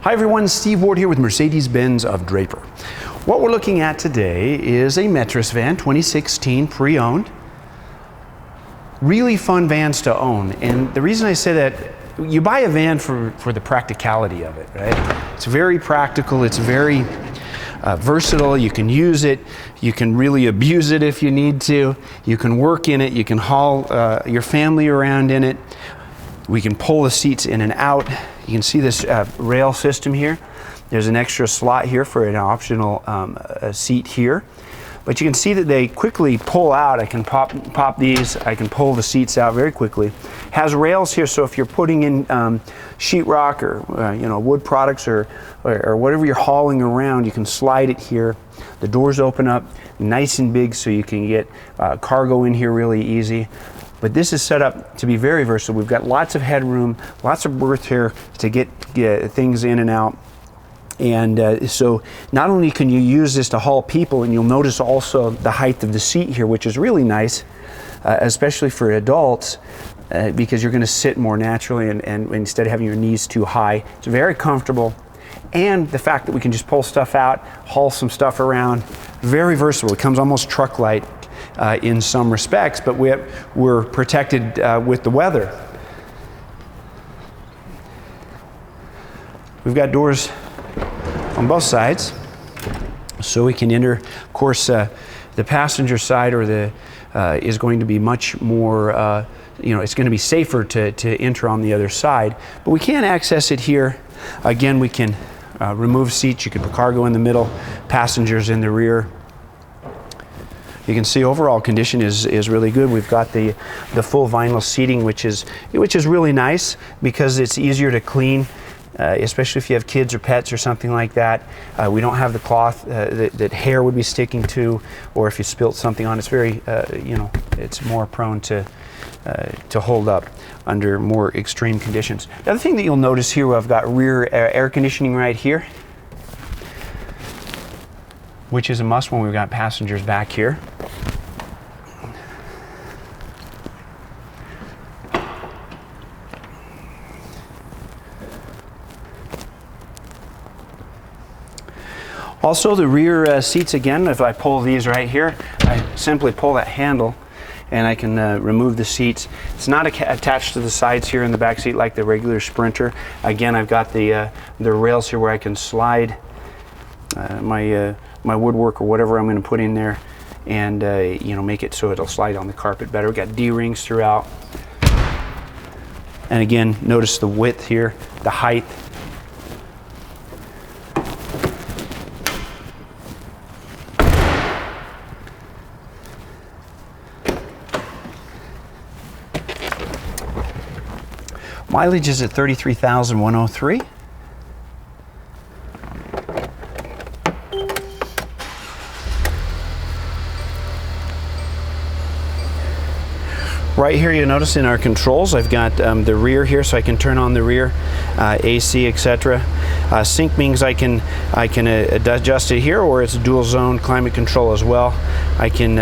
Hi everyone, Steve Ward here with Mercedes-Benz of Draper. What we're looking at today is a Metris van, 2016 pre-owned. Really fun vans to own, and the reason I say that, you buy a van for the practicality of it, right? It's very practical, it's very versatile, you can use it, you can really abuse it if you need to, you can work in it, you can haul your family around in it. We can pull the seats in and out. You can see this rail system here. There's an extra slot here for an optional seat here. But you can see that they quickly pull out. I can pop these, I can pull the seats out very quickly. Has rails here, so if you're putting in sheetrock or wood products or whatever you're hauling around, you can slide it here. The doors open up nice and big so you can get cargo in here really easy. But this is set up to be very versatile. We've got lots of headroom, lots of berth here to get things in and out. And so not only can you use this to haul people, and you'll notice also the height of the seat here, which is really nice, especially for adults, because you're going to sit more naturally and instead of having your knees too high. It's very comfortable. And the fact that we can just pull stuff out, haul some stuff around, very versatile. It comes almost truck-like in some respects, but we're protected with the weather. We've got doors on both sides, so we can enter. Of course, the passenger side is going to be much more, it's going to be safer to enter on the other side, but we can't access it here. Again, we can remove seats. You can put cargo in the middle, passengers in the rear. You can see overall condition is really good. We've got the full vinyl seating, which is really nice because it's easier to clean, especially if you have kids or pets or something like that. We don't have the cloth that hair would be sticking to, or if you spilt something on. It's very, it's more prone to hold up under more extreme conditions. The other thing that you'll notice here, I've got rear air conditioning right here, which is a must when we've got passengers back here. Also, the rear seats, again, if I pull these right here, I simply pull that handle and I can remove the seats. It's not attached to the sides here in the back seat like the regular Sprinter. Again, I've got the rails here where I can slide my woodwork or whatever I'm going to put in there, and make it so it'll slide on the carpet better. We've got D-rings throughout. And again, notice the width here, the height. Mileage is at 33,103. Right here, you notice in our controls, I've got the rear here, so I can turn on the rear, AC, etc. Sync means I can adjust it here, or it's dual zone climate control as well. I can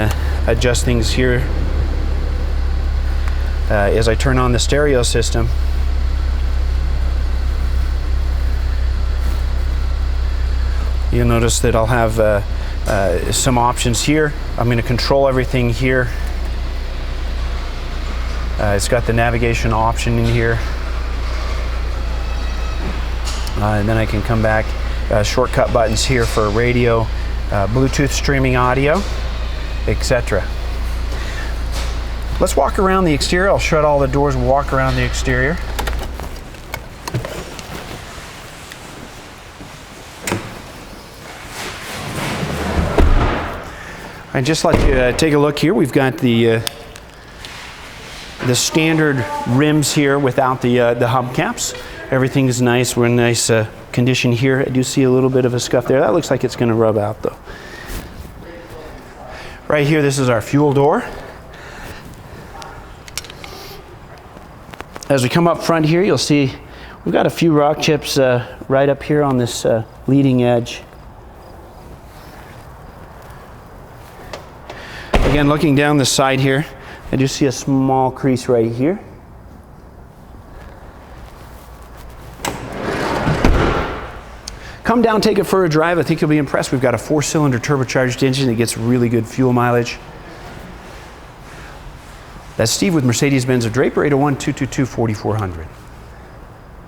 adjust things here as I turn on the stereo system. You'll notice that I'll have some options here. I'm going to control everything here. It's got the navigation option in here. And then I can come back, shortcut buttons here for radio, Bluetooth streaming audio, etc. Let's walk around the exterior. I'll shut all the doors and walk around the exterior. I'd just like to take a look here. We've got the standard rims here without the hubcaps. Everything is nice. We're in nice condition here. I do see a little bit of a scuff there. That looks like it's going to rub out though. Right here, this is our fuel door. As we come up front here, you'll see we've got a few rock chips right up here on this leading edge. Again, looking down the side here, I do see a small crease right here. Come down, take it for a drive. I think you'll be impressed. We've got a 4-cylinder turbocharged engine that gets really good fuel mileage. That's Steve with Mercedes-Benz of Draper, 801-222-4400.